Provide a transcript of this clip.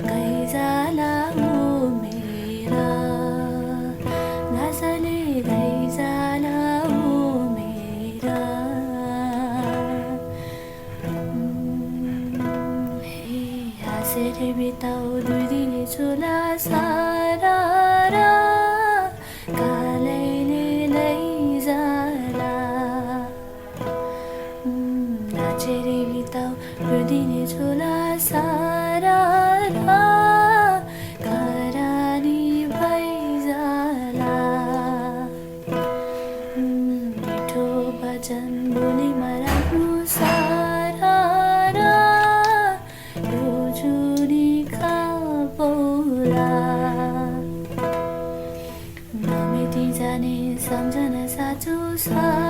गैजाला ऊ मेरा घाँसले गैजाला ऊ मेरा हे हाँसेर बिताऊ 2 दिन चुला सारा कालैले लैजाला नाचेर बिताऊ 2 दिन चुला सारा करानी भैजाला मिठो वचन बोलीमा राख्नु सारा यो जुनी खापौला नमेटी जाने सम्झना साँचो सारा